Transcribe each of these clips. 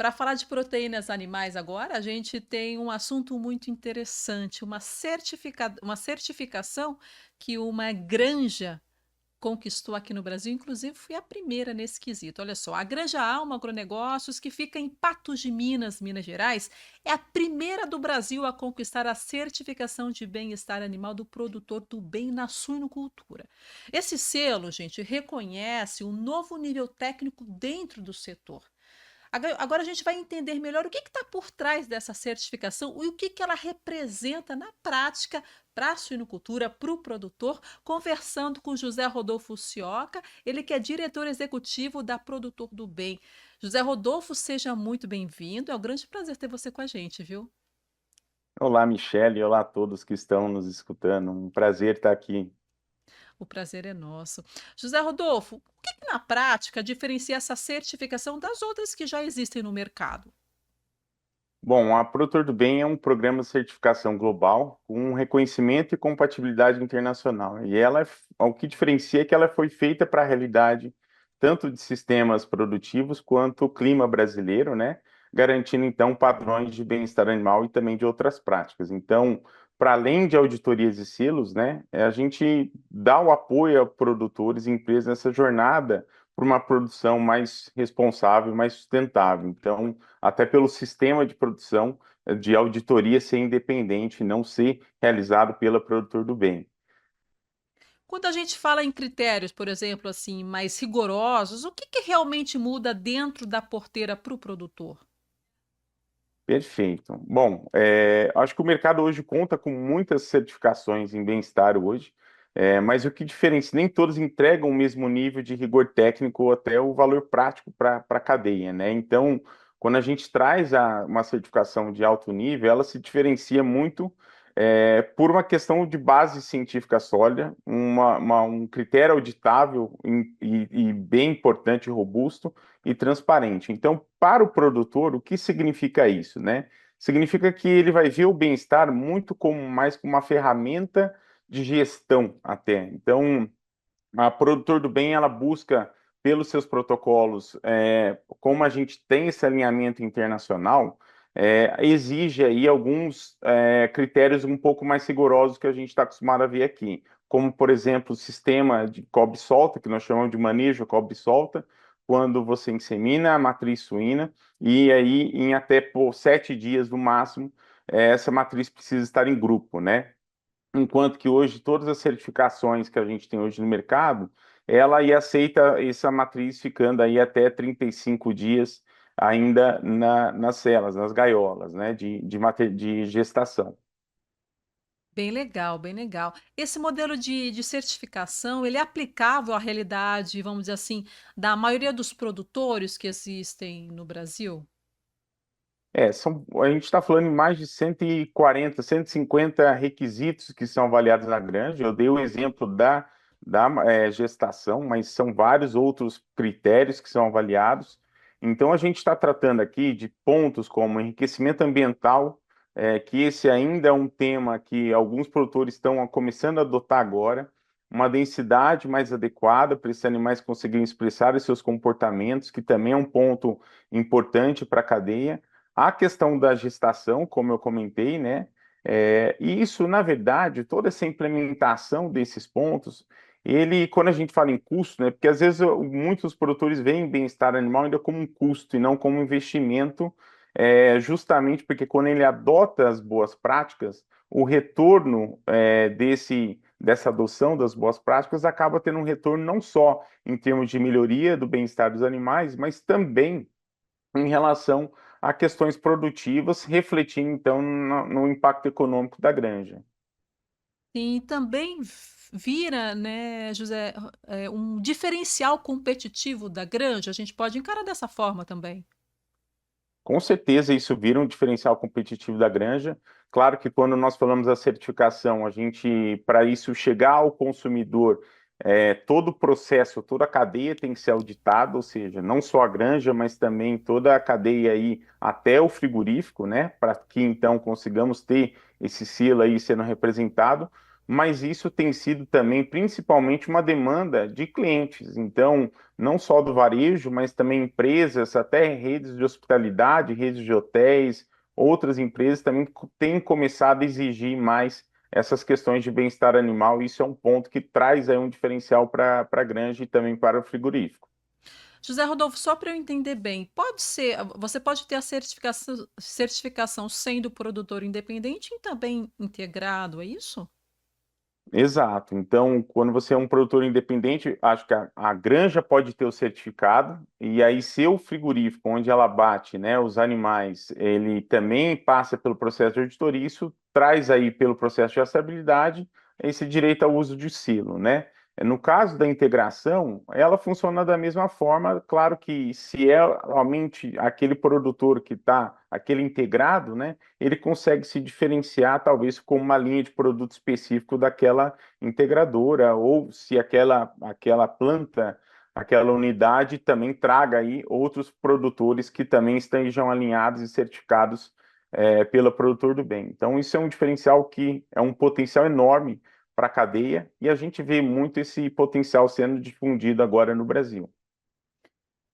para falar de proteínas animais agora, a gente tem um assunto muito interessante, uma certificação que uma granja conquistou aqui no Brasil, inclusive fui a primeira nesse quesito. Olha só, a Granja Alma Agronegócios, que fica em Patos de Minas, Minas Gerais, é a primeira do Brasil a conquistar a certificação de bem-estar animal do produtor do bem na suinocultura. Esse selo, gente, reconhece um novo nível técnico dentro do setor. Agora a gente vai entender melhor o que está por trás dessa certificação e o que ela representa na prática para a suinocultura, para o produtor, conversando com José Rodolfo Cioca, ele que é diretor executivo da Produtor do Bem. José Rodolfo, seja muito bem-vindo. É um grande prazer ter você com a gente, viu? Olá, Michele, olá a todos que estão nos escutando. Um prazer estar aqui. O prazer é nosso. José Rodolfo, o que na prática diferencia essa certificação das outras que já existem no mercado? Bom, a Produtor do Bem é um programa de certificação global com reconhecimento e compatibilidade internacional. O que diferencia é que ela foi feita para a realidade tanto de sistemas produtivos quanto clima brasileiro, né? Garantindo então padrões de bem-estar animal e também de outras práticas. Então, para além de auditorias e selos, né, a gente dá o apoio a produtores e empresas nessa jornada por uma produção mais responsável, mais sustentável. Então, até pelo sistema de produção de auditoria ser independente, não ser realizado pela Produtor do Bem. Quando a gente fala em critérios, por exemplo, assim, mais rigorosos, o que realmente muda dentro da porteira para o produtor? Perfeito. Bom, acho que o mercado hoje conta com muitas certificações em bem-estar hoje, mas o que diferencia, nem todas entregam o mesmo nível de rigor técnico ou até o valor prático para a cadeia, né? Então, quando a gente traz uma certificação de alto nível, ela se diferencia muito por uma questão de base científica sólida, um critério auditável e bem importante e robusto, e transparente. Então, para o produtor, o que significa isso, né? Significa que ele vai ver o bem-estar muito como mais como uma ferramenta de gestão até. Então, a Produtor do Bem, ela busca pelos seus protocolos, como a gente tem esse alinhamento internacional, exige aí alguns critérios um pouco mais rigorosos que a gente está acostumado a ver aqui, como, por exemplo, o sistema de cobre-solta, que nós chamamos de manejo cobre-solta, quando você insemina a matriz suína, e aí em até 7 dias no máximo, essa matriz precisa estar em grupo, né? Enquanto que hoje todas as certificações que a gente tem hoje no mercado, ela aí aceita essa matriz ficando aí até 35 dias ainda nas celas, nas gaiolas, né, de gestação. Bem legal, bem legal. Esse modelo de certificação, ele é aplicável à realidade, vamos dizer assim, da maioria dos produtores que existem no Brasil? A gente está falando em mais de 140, 150 requisitos que são avaliados na granja. Eu dei o exemplo da gestação, mas são vários outros critérios que são avaliados. Então, a gente está tratando aqui de pontos como enriquecimento ambiental, que esse ainda é um tema que alguns produtores estão começando a adotar agora, uma densidade mais adequada para esses animais conseguirem expressar os seus comportamentos, que também é um ponto importante para a cadeia. A questão da gestação, como eu comentei, né? E isso, na verdade, toda essa implementação desses pontos, quando a gente fala em custo, né? Porque às vezes muitos produtores veem bem-estar animal ainda como um custo e não como um investimento, justamente porque quando ele adota as boas práticas, o retorno dessa adoção das boas práticas acaba tendo um retorno não só em termos de melhoria do bem-estar dos animais, mas também em relação a questões produtivas, refletindo então no impacto econômico da granja. E também vira, né, José, um diferencial competitivo da granja, a gente pode encarar dessa forma também. Com certeza isso vira um diferencial competitivo da granja. Claro que quando nós falamos da certificação, a gente, para isso chegar ao consumidor, todo o processo, toda a cadeia tem que ser auditada, ou seja, não só a granja, mas também toda a cadeia aí até o frigorífico, né? Para que então consigamos ter esse selo aí sendo representado. mas isso tem sido também principalmente uma demanda de clientes. Então, não só do varejo, mas também empresas, até redes de hospitalidade, redes de hotéis, outras empresas também têm começado a exigir mais essas questões de bem-estar animal. Isso é um ponto que traz aí um diferencial para a granja e também para o frigorífico. José Rodolfo, só para eu entender bem, pode ser, você pode ter a certificação sendo produtor independente e também integrado, é isso? Exato. Então, quando você é um produtor independente, acho que a granja pode ter o certificado, e aí seu frigorífico, onde ela bate, né, os animais, ele também passa pelo processo de auditoria, isso traz aí pelo processo de rastreabilidade esse direito ao uso de silo, né? No caso da integração, ela funciona da mesma forma, claro que se é realmente aquele produtor que está, aquele integrado, né? Ele consegue se diferenciar, talvez, com uma linha de produto específico daquela integradora, ou se aquela planta, aquela unidade também traga aí outros produtores que também estejam alinhados e certificados pela produtor do bem. Então, isso é um diferencial que é um potencial enorme para a cadeia, e a gente vê muito esse potencial sendo difundido agora no Brasil.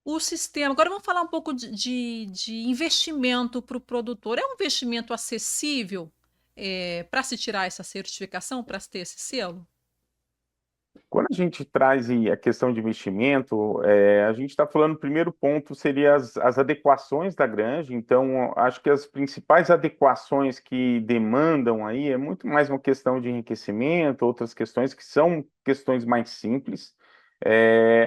O sistema, agora vamos falar um pouco de investimento para o produtor. É um investimento acessível para se tirar essa certificação, para se ter esse selo? Quando a gente traz aí a questão de investimento, a gente está falando, o primeiro ponto seria as adequações da granja. Então, acho que as principais adequações que demandam aí é muito mais uma questão de enriquecimento, outras questões que são questões mais simples.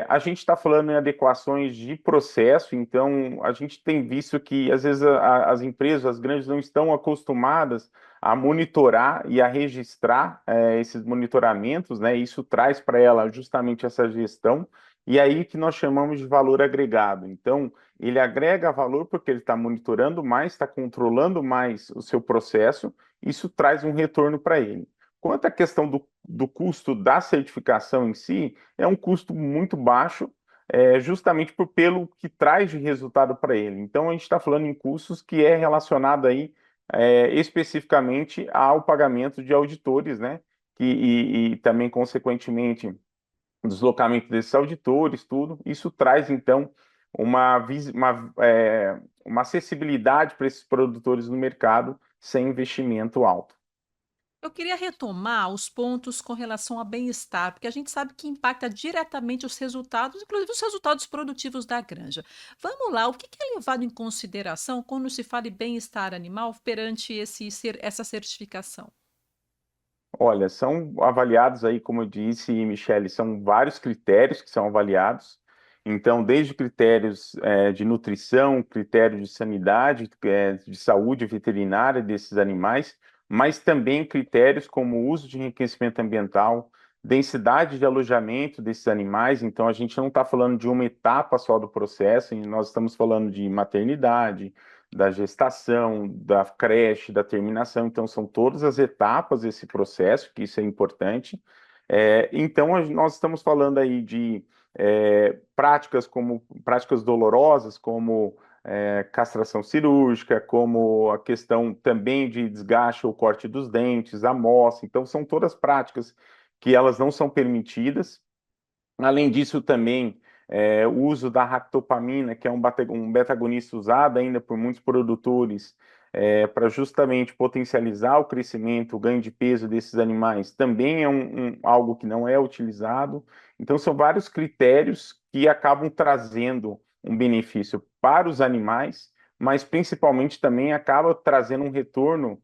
A gente está falando em adequações de processo, então a gente tem visto que às vezes as empresas, as grandes, não estão acostumadas a monitorar e a registrar esses monitoramentos, né? Isso traz para ela justamente essa gestão, e aí que nós chamamos de valor agregado. Então, ele agrega valor porque ele está monitorando mais, está controlando mais o seu processo, isso traz um retorno para ele. Quanto à questão do custo da certificação em si, é um custo muito baixo, justamente pelo que traz de resultado para ele. Então, a gente está falando em custos que é relacionado aí especificamente ao pagamento de auditores, né? E também, consequentemente, o deslocamento desses auditores, tudo. Isso traz, então, uma acessibilidade para esses produtores no mercado sem investimento alto. Eu queria retomar os pontos com relação ao bem-estar, porque a gente sabe que impacta diretamente os resultados, inclusive os resultados produtivos da granja. Vamos lá, o que é levado em consideração quando se fala em bem-estar animal perante essa certificação? Olha, são avaliados aí, como eu disse, Michele, são vários critérios que são avaliados. Então, desde critérios de nutrição, critérios de sanidade, de saúde veterinária desses animais, mas também critérios como uso de enriquecimento ambiental, densidade de alojamento desses animais. Então, a gente não está falando de uma etapa só do processo, nós estamos falando de maternidade, da gestação, da creche, da terminação. Então, são todas as etapas desse processo, que isso é importante. Então, nós estamos falando aí de práticas dolorosas, como castração cirúrgica, como a questão também de desgaste ou corte dos dentes, a moça. Então, são todas práticas que elas não são permitidas. Além disso, também o uso da ractopamina, que é um beta-agonista usado ainda por muitos produtores para justamente potencializar o crescimento, o ganho de peso desses animais, também é algo que não é utilizado. Então, são vários critérios que acabam trazendo um benefício para os animais, mas principalmente também acaba trazendo um retorno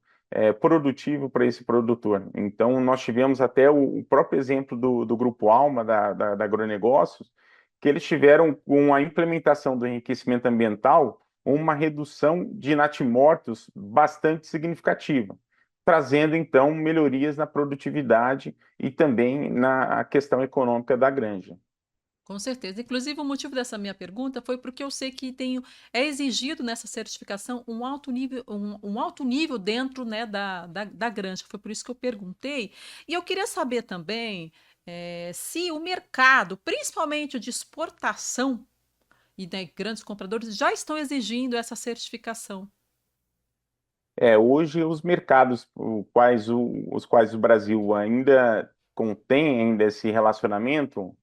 produtivo para esse produtor. Então, nós tivemos até o próprio exemplo do Grupo Alma, da Agronegócios, que eles tiveram, com a implementação do enriquecimento ambiental, uma redução de natimortos bastante significativa, trazendo, então, melhorias na produtividade e também na questão econômica da granja. Com certeza. Inclusive, o motivo dessa minha pergunta foi porque eu sei que é exigido nessa certificação um alto nível dentro, né, da granja. Foi por isso que eu perguntei. E eu queria saber também se o mercado, principalmente o de exportação e, né, grandes compradores, já estão exigindo essa certificação. Hoje os mercados os quais o Brasil ainda contém ainda esse relacionamento,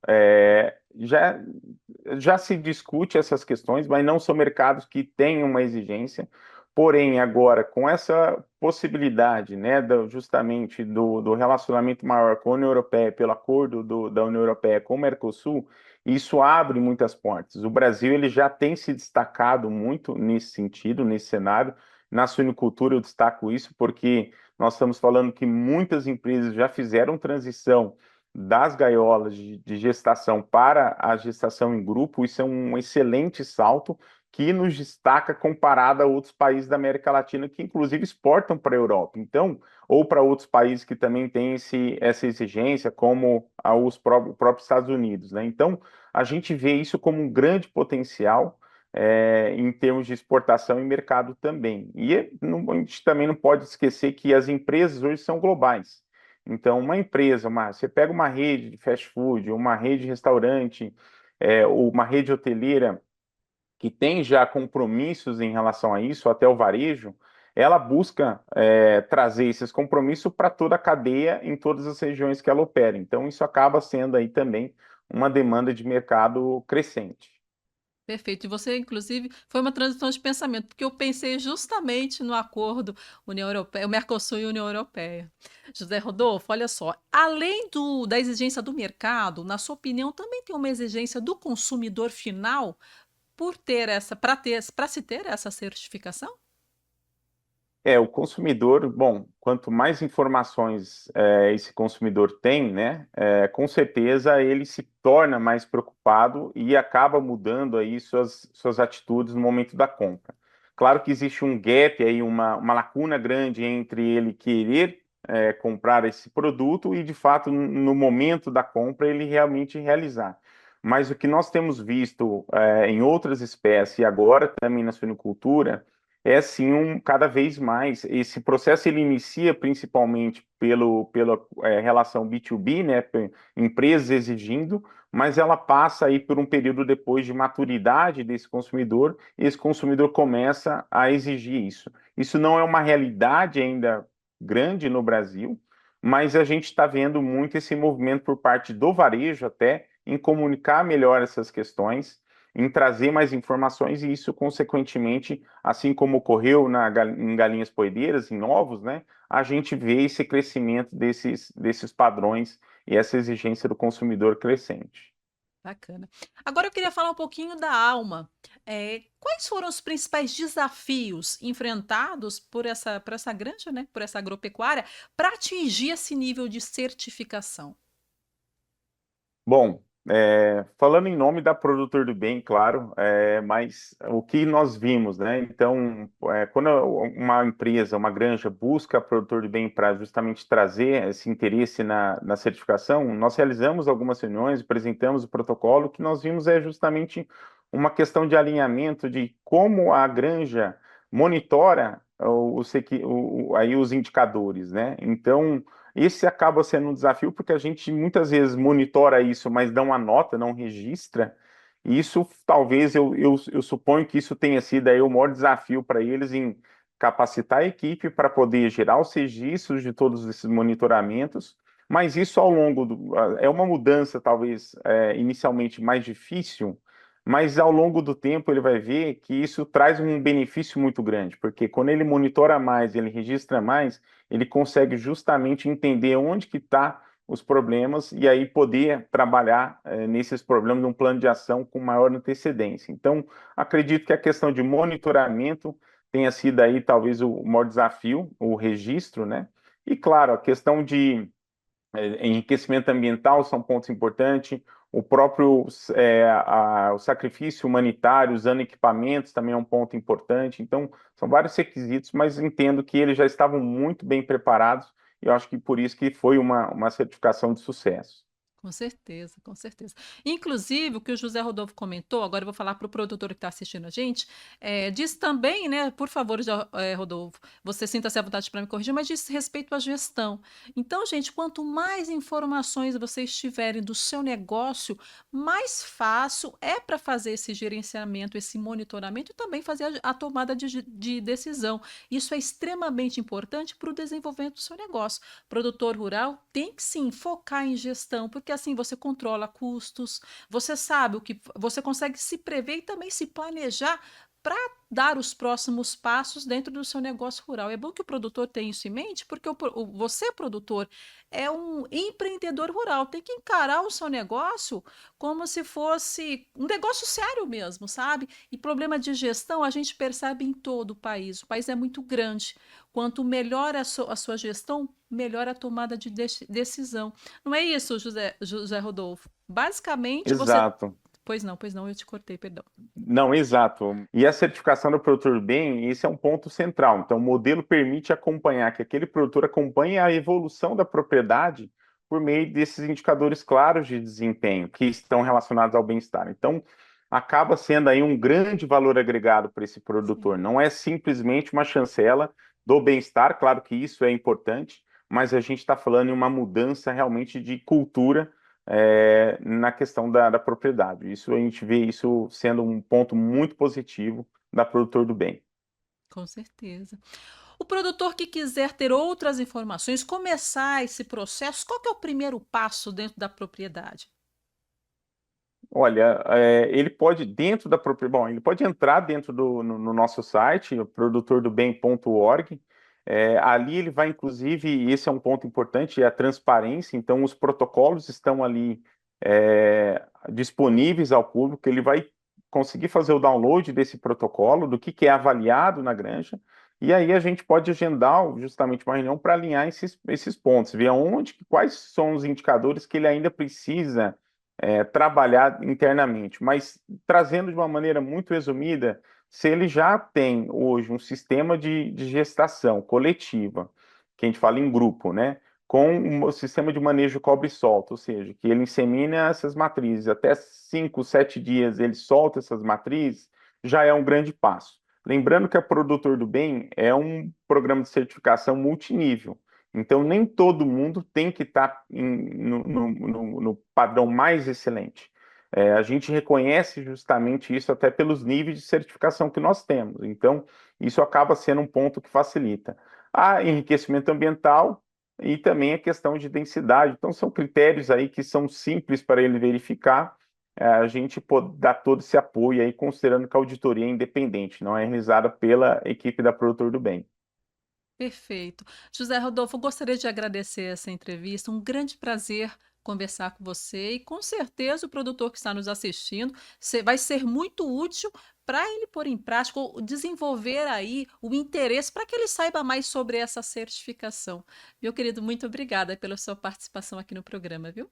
já se discute essas questões, mas não são mercados que têm uma exigência. Porém, agora, com essa possibilidade, né, justamente do relacionamento maior com a União Europeia, pelo acordo da União Europeia com o Mercosul, isso abre muitas portas. O Brasil ele já tem se destacado muito nesse sentido, nesse cenário. Na suinocultura, eu destaco isso porque nós estamos falando que muitas empresas já fizeram transição das gaiolas de gestação para a gestação em grupo. Isso é um excelente salto que nos destaca comparado a outros países da América Latina que, inclusive, exportam para a Europa. Então, ou para outros países que também têm essa exigência, como os próprios Estados Unidos, né? Então, a gente vê isso como um grande potencial em termos de exportação e mercado também. A gente também não pode esquecer que as empresas hoje são globais. Então, uma empresa, você pega uma rede de fast food, uma rede de restaurante, ou uma rede hoteleira que tem já compromissos em relação a isso, até o varejo, ela busca trazer esses compromissos para toda a cadeia em todas as regiões que ela opera. Então, isso acaba sendo aí também uma demanda de mercado crescente. Perfeito. E você, inclusive, foi uma transição de pensamento, porque eu pensei justamente no acordo União Europeia, o Mercosul e a União Europeia. José Rodolfo, olha só, além da exigência do mercado, na sua opinião, também tem uma exigência do consumidor final por ter essa, para se ter essa certificação? O consumidor, bom, quanto mais informações esse consumidor tem, né, com certeza ele se torna mais preocupado e acaba mudando aí suas atitudes no momento da compra. Claro que existe um gap aí, uma lacuna grande entre ele querer comprar esse produto e, de fato, no momento da compra, ele realmente realizar. Mas o que nós temos visto em outras espécies e agora também na suinocultura é sim cada vez mais. Esse processo ele inicia principalmente pela relação B2B, né, empresas exigindo, mas ela passa aí por um período depois de maturidade desse consumidor, e esse consumidor começa a exigir isso. Isso não é uma realidade ainda grande no Brasil, mas a gente está vendo muito esse movimento por parte do varejo até em comunicar melhor essas questões, em trazer mais informações e isso, consequentemente, assim como ocorreu em galinhas poedeiras, em ovos, né, a gente vê esse crescimento desses padrões e essa exigência do consumidor crescente. Bacana. Agora eu queria falar um pouquinho da Alma. Quais foram os principais desafios enfrentados por essa granja, né, por essa agropecuária, para atingir esse nível de certificação? Bom, falando em nome da Produtor do Bem, claro, mas o que nós vimos, né? Então, quando uma empresa, uma granja busca Produtor do Bem para justamente trazer esse interesse na certificação, nós realizamos algumas reuniões, apresentamos o protocolo, o que nós vimos é justamente uma questão de alinhamento de como a granja monitora aí os indicadores, né? Então, esse acaba sendo um desafio porque a gente muitas vezes monitora isso, mas não anota, não registra. E isso talvez eu suponho que isso tenha sido aí o maior desafio para eles em capacitar a equipe para poder gerar os registros de todos esses monitoramentos. Mas isso ao longo é uma mudança talvez inicialmente mais difícil, mas ao longo do tempo ele vai ver que isso traz um benefício muito grande, porque quando ele monitora mais, ele registra mais, ele consegue justamente entender onde que está os problemas e aí poder trabalhar nesses problemas num plano de ação com maior antecedência. Então, acredito que a questão de monitoramento tenha sido aí talvez o maior desafio, o registro, né? E claro, a questão de enriquecimento ambiental são pontos importantes, o próprio o sacrifício humanitário usando equipamentos também é um ponto importante. Então, são vários requisitos, mas entendo que eles já estavam muito bem preparados e eu acho que por isso que foi uma certificação de sucesso. Com certeza, com certeza. Inclusive, o que o José Rodolfo comentou, agora eu vou falar para o produtor que está assistindo a gente, diz também, né, por favor, Rodolfo, você sinta-se à vontade para me corrigir, mas diz respeito à gestão. Então, gente, quanto mais informações vocês tiverem do seu negócio, mais fácil é para fazer esse gerenciamento, esse monitoramento e também fazer a tomada de decisão. Isso é extremamente importante para o desenvolvimento do seu negócio. Produtor rural tem que sim focar em gestão, porque assim você controla custos, você sabe o que você consegue se prever e também se planejar para dar os próximos passos dentro do seu negócio rural. É bom que o produtor tenha isso em mente, porque você, produtor, é um empreendedor rural, tem que encarar o seu negócio como se fosse um negócio sério mesmo, sabe? E problema de gestão a gente percebe em todo o país. O país é muito grande. Quanto melhor a sua gestão, melhor a tomada de decisão. Não é isso, José Rodolfo? Basicamente, você. Exato. Pois não, eu te cortei, perdão. Não, exato. E a certificação do produtor do bem, esse é um ponto central. Então, o modelo permite acompanhar, que aquele produtor acompanhe a evolução da propriedade por meio desses indicadores claros de desempenho que estão relacionados ao bem-estar. Então, acaba sendo aí um grande valor agregado para esse produtor. Sim, Não é simplesmente uma chancela do bem-estar, claro que isso é importante, mas a gente está falando em uma mudança realmente de cultura na questão da propriedade. Isso a gente vê isso sendo um ponto muito positivo da produtor do bem. com certeza. O produtor que quiser ter outras informações, começar esse processo, qual que é o primeiro passo dentro da propriedade? Olha, ele pode dentro da propriedade, bom, ele pode entrar dentro no nosso site, produtordobem.org. Ali ele vai, inclusive, e esse é um ponto importante, é a transparência. Então, os protocolos estão ali disponíveis ao público. Ele vai conseguir fazer o download desse protocolo, do que é avaliado na granja, e aí a gente pode agendar justamente uma reunião para alinhar esses pontos, ver onde, quais são os indicadores que ele ainda precisa trabalhar internamente, mas trazendo de uma maneira muito resumida, se ele já tem hoje um sistema de gestação coletiva, que a gente fala em grupo, né? Com um sistema de manejo cobre-solta, ou seja, que ele insemina essas matrizes, até 5, 7 dias ele solta essas matrizes, já é um grande passo. Lembrando que a Produtor do Bem é um programa de certificação multinível. Então, nem todo mundo tem que estar no padrão mais excelente. A gente reconhece justamente isso até pelos níveis de certificação que nós temos. Então, isso acaba sendo um ponto que facilita. Há enriquecimento ambiental e também a questão de densidade. Então, são critérios aí que são simples para ele verificar. A gente pode dar todo esse apoio aí, considerando que a auditoria é independente, não é realizada pela equipe da Produtor do Bem. Perfeito. José Rodolfo, eu gostaria de agradecer essa entrevista. Um grande prazer conversar com você e com certeza o produtor que está nos assistindo vai ser muito útil para ele pôr em prática ou desenvolver aí o interesse para que ele saiba mais sobre essa certificação. Meu querido, muito obrigada pela sua participação aqui no programa, viu?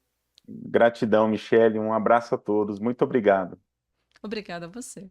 Gratidão, Michele. Um abraço a todos. Muito obrigado. Obrigada a você.